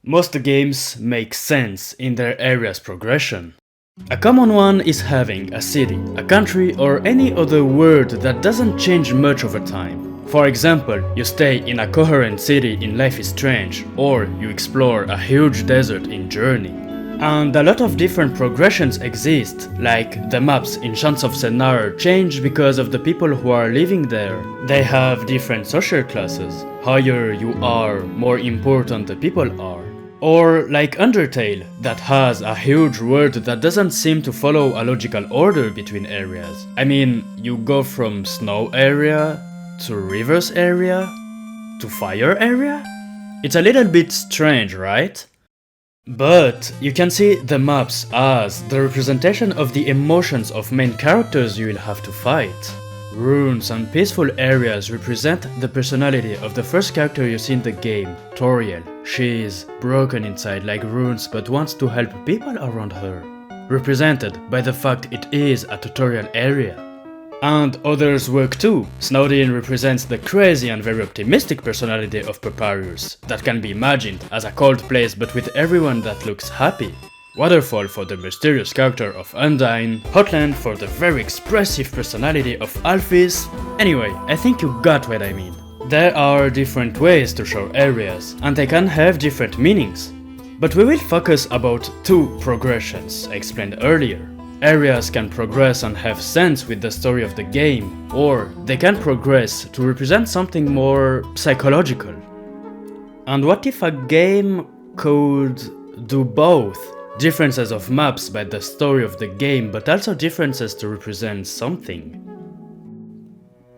Most games make sense in their area's progression. A common one is having a city, a country, or any other world that doesn't change much over time. For example, you stay in a coherent city in Life is Strange, or you explore a huge desert in Journey. And a lot of different progressions exist, like the maps in Chants of Sennaar change because of the people who are living there. They have different social classes. Higher you are, more important the people are. Or like Undertale, that has a huge world that doesn't seem to follow a logical order between areas. I mean, you go from snow area, to rivers area, to fire area? It's a little bit strange, right? But you can see the maps as the representation of the emotions of main characters you will have to fight. Ruins and peaceful areas represent the personality of the first character you see in the game, Toriel. She is broken inside like runes but wants to help people around her, represented by the fact it is a tutorial area. And others work too. Snowdin represents the crazy and very optimistic personality of Papyrus, that can be imagined as a cold place but with everyone that looks happy. Waterfall for the mysterious character of Undyne, Hotland for the very expressive personality of Alphys. Anyway, I think you got what I mean. There are different ways to show areas, and they can have different meanings. But we will focus about two progressions I explained earlier. Areas can progress and have sense with the story of the game, or they can progress to represent something more psychological. And what if a game could do both? Differences of maps by the story of the game, but also differences to represent something.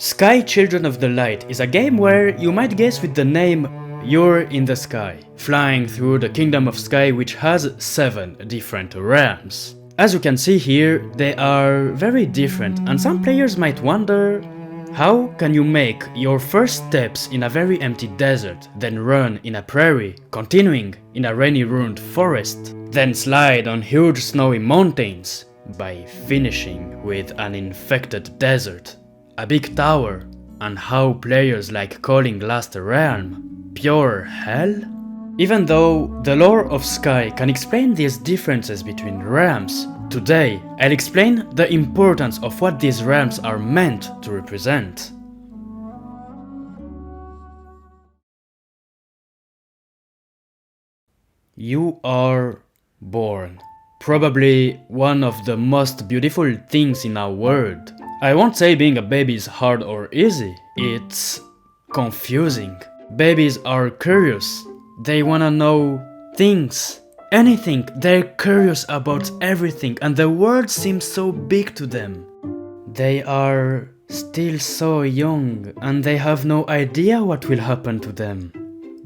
Sky Children of the Light is a game where you might guess with the name you're in the sky, flying through the Kingdom of Sky, which has 7 different realms. As you can see here, they are very different, and some players might wonder, how can you make your first steps in a very empty desert, then run in a prairie, continuing in a rainy ruined forest, then slide on huge snowy mountains, by finishing with an infected desert, a big tower, and how players like calling Last Realm pure hell? Even though the lore of Sky can explain these differences between realms, today I'll explain the importance of what these realms are meant to represent. You are born. Probably one of the most beautiful things in our world. I won't say being a baby is hard or easy, it's confusing. Babies are curious. They wanna know things, anything. They're curious about everything, and the world seems so big to them. They are still so young, and they have no idea what will happen to them.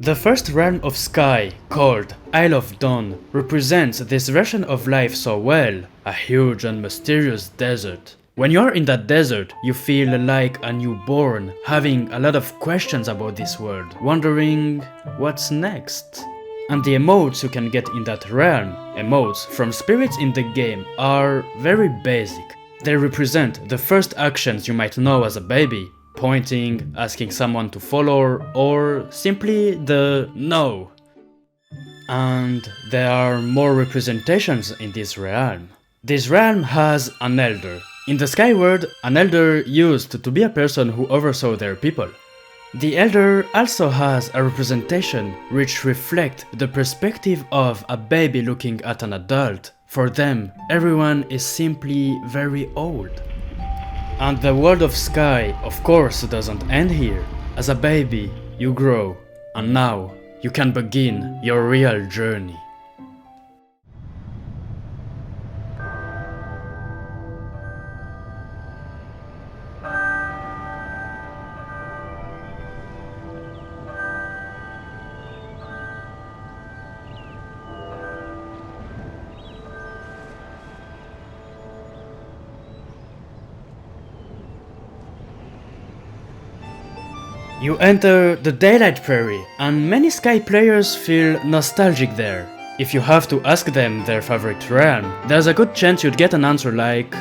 The first realm of Sky, called Isle of Dawn, represents this version of life so well, a huge and mysterious desert. When you're in that desert, you feel like a newborn, having a lot of questions about this world, wondering what's next. And the emotes you can get in that realm, emotes from spirits in the game, are very basic. They represent the first actions you might know as a baby, pointing, asking someone to follow, or simply the no. And there are more representations in this realm. This realm has an elder. In the Sky world, an elder used to be a person who oversaw their people. The elder also has a representation which reflects the perspective of a baby looking at an adult. For them, everyone is simply very old. And the world of Sky, of course, doesn't end here. As a baby, you grow, and now you can begin your real journey. You enter the Daylight Prairie, and many Sky players feel nostalgic there. If you have to ask them their favorite realm, there's a good chance you'd get an answer like,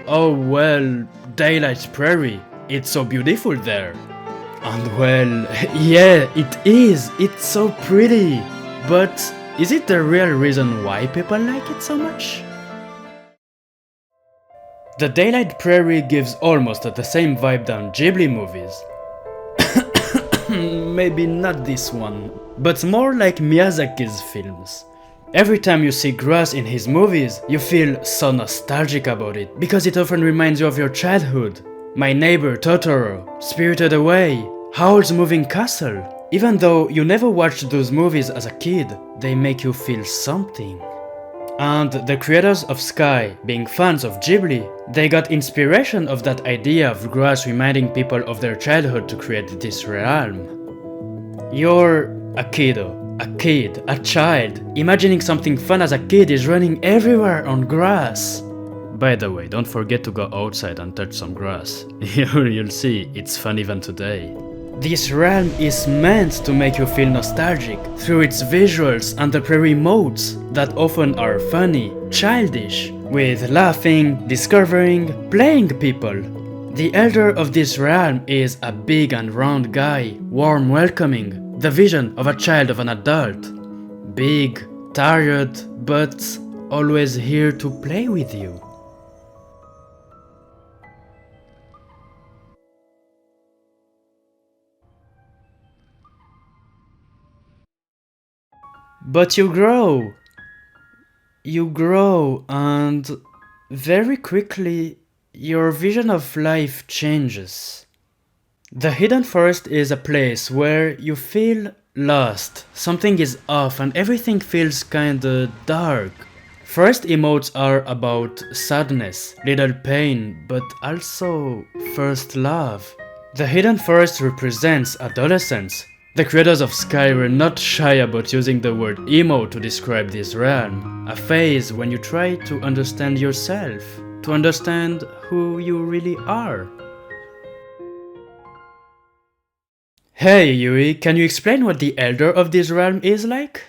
"Oh well, Daylight Prairie, it's so beautiful there." And well, yeah, it is, it's so pretty. But is it the real reason why people like it so much? The Daylight Prairie gives almost the same vibe than Ghibli movies. Maybe not this one, but more like Miyazaki's films. Every time you see grass in his movies, you feel so nostalgic about it, because it often reminds you of your childhood. My Neighbor Totoro, Spirited Away, Howl's Moving Castle. Even though you never watched those movies as a kid, they make you feel something. And the creators of Sky, being fans of Ghibli, they got inspiration of that idea of grass reminding people of their childhood to create this realm. You're a kiddo, a child, imagining something fun as a kid is running everywhere on grass. By the way, don't forget to go outside and touch some grass. You'll see, it's fun even today. This realm is meant to make you feel nostalgic through its visuals and the prairie modes that often are funny, childish, with laughing, discovering, playing people. The elder of this realm is a big and round guy, warm, welcoming, the vision of a child of an adult. Big, tired, but always here to play with you. But you grow, and very quickly your vision of life changes. The Hidden Forest is a place where you feel lost, something is off and everything feels kinda dark. First emotes are about sadness, little pain, but also first love. The Hidden Forest represents adolescence. The creators of Sky were not shy about using the word emo to describe this realm, a phase when you try to understand yourself, to understand who you really are. Hey Yui, can you explain what the elder of this realm is like?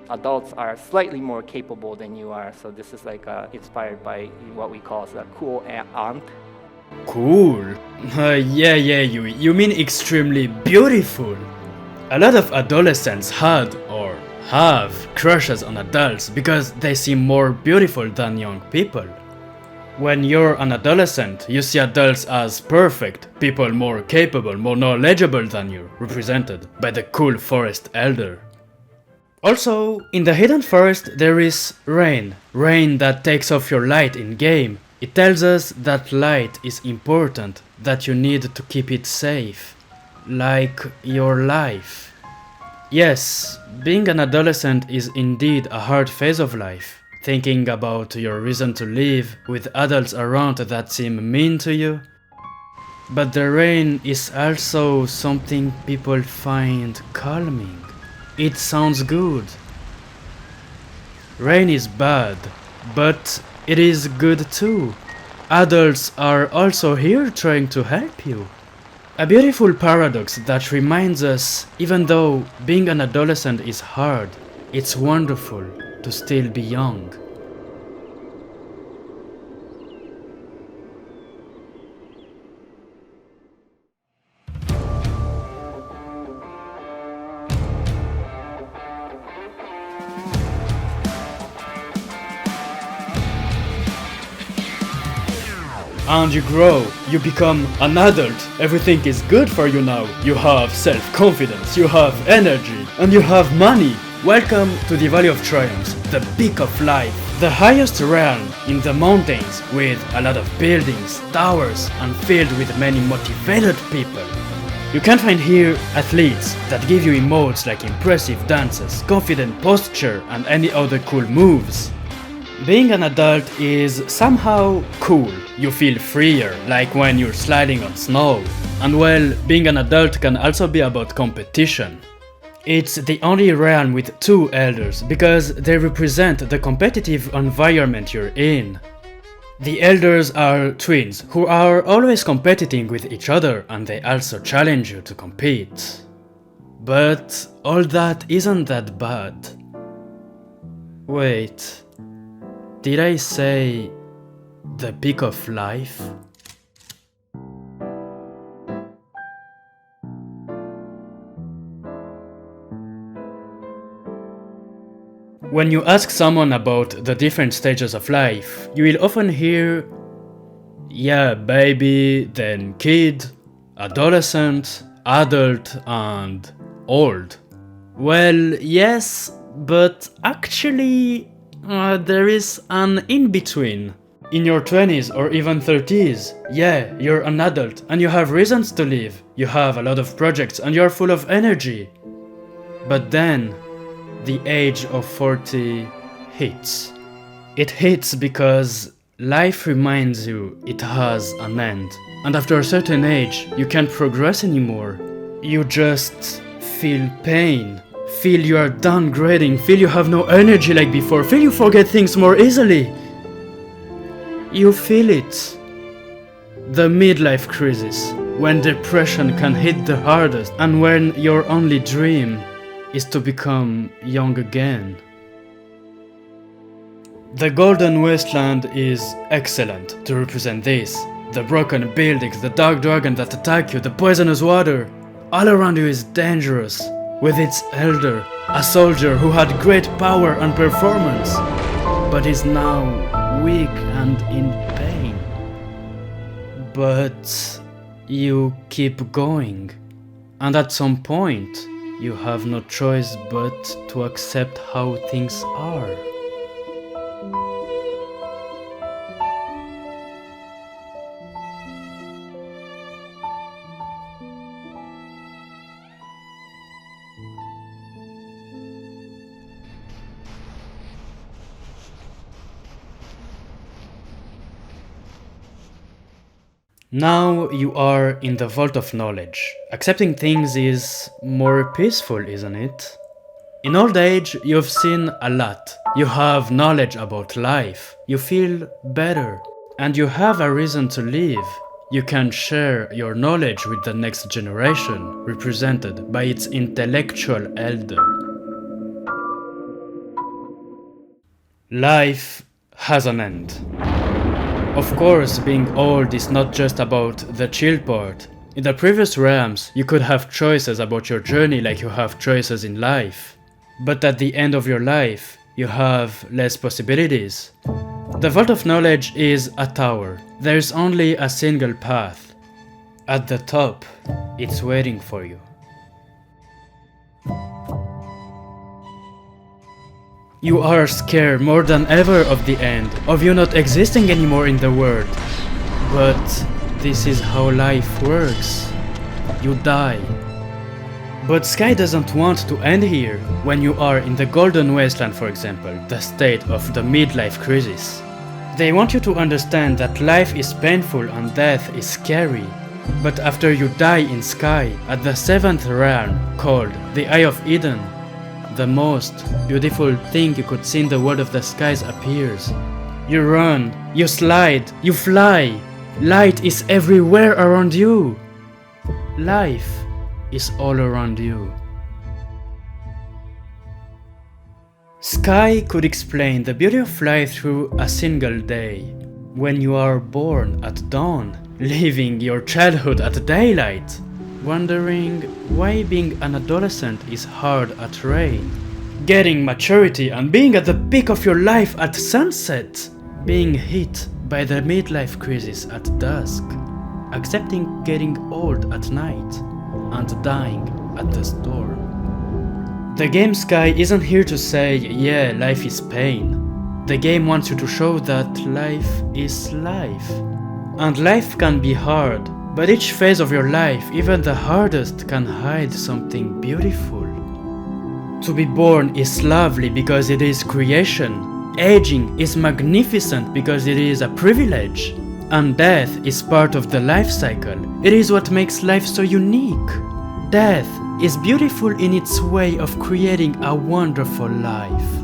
Adults are slightly more capable than you are, so this is like inspired by what we call the cool aunt. Cool. Yeah, Yui, you mean extremely beautiful. A lot of adolescents had or have crushes on adults because they seem more beautiful than young people. When you're an adolescent, you see adults as perfect, people more capable, more knowledgeable than you, represented by the cool forest elder. Also, in the Hidden Forest there is rain that takes off your light in-game. It tells us that light is important, that you need to keep it safe. Like your life. Yes, being an adolescent is indeed a hard phase of life. Thinking about your reason to live with adults around that seem mean to you. But the rain is also something people find calming. It sounds good. Rain is bad, but it is good too. Adults are also here trying to help you. A beautiful paradox that reminds us, even though being an adolescent is hard, it's wonderful to still be young. And you grow, you become an adult, everything is good for you now. You have self-confidence, you have energy, and you have money. Welcome to the Valley of Triumphs, the peak of life, the highest realm in the mountains with a lot of buildings, towers, and filled with many motivated people. You can find here athletes that give you emotes like impressive dances, confident posture, and any other cool moves. Being an adult is somehow cool. You feel freer, like when you're sliding on snow. And well, being an adult can also be about competition. It's the only realm with two elders because they represent the competitive environment you're in. The elders are twins who are always competing with each other and they also challenge you to compete. But all that isn't that bad. Wait. Did I say the peak of life? When you ask someone about the different stages of life, you will often hear, yeah, baby, then kid, adolescent, adult, and old. Well, yes, but actually, there is an in-between. In your 20s or even 30s, yeah, you're an adult and you have reasons to live. You have a lot of projects and you're full of energy. But then, the age of 40 hits. It hits because life reminds you it has an end. And after a certain age, you can't progress anymore. You just feel pain. Feel you are downgrading. Feel you have no energy like before. Feel you forget things more easily. You feel it. The midlife crisis, when depression can hit the hardest and when your only dream is to become young again. The Golden Wasteland is excellent to represent this. The broken buildings, the dark dragon that attack you, the poisonous water. All around you is dangerous, with its elder, a soldier who had great power and performance, but is now weak and in pain. But you keep going, and at some point you have no choice but to accept how things are. Now you are in the vault of knowledge. Accepting things is more peaceful, isn't it? In old age, you've seen a lot. You have knowledge about life. You feel better. And you have a reason to live. You can share your knowledge with the next generation, represented by its intellectual elder. Life has an end. Of course, being old is not just about the chill part. In the previous realms, you could have choices about your journey like you have choices in life. But at the end of your life, you have less possibilities. The Vault of Knowledge is a tower. There is only a single path. At the top, it's waiting for you. You are scared more than ever of the end, of you not existing anymore in the world. But this is how life works. You die. But Sky doesn't want to end here. When you are in the Golden Wasteland, for example, the state of the midlife crisis. They want you to understand that life is painful and death is scary. But after you die in Sky, at the 7th realm, called the Eye of Eden, the most beautiful thing you could see in the world of the skies appears. You run, you slide, you fly. Light is everywhere around you. Life is all around you. Sky could explain the beauty of life through a single day. When you are born at dawn, living your childhood at daylight, wondering why being an adolescent is hard at rain, getting maturity and being at the peak of your life at sunset, being hit by the midlife crisis at dusk, accepting getting old at night, and dying at the storm. The game Sky isn't here to say, yeah, life is pain. The game wants you to show that life is life. And life can be hard, but each phase of your life, even the hardest, can hide something beautiful. To be born is lovely because it is creation. Aging is magnificent because it is a privilege. And death is part of the life cycle. It is what makes life so unique. Death is beautiful in its way of creating a wonderful life.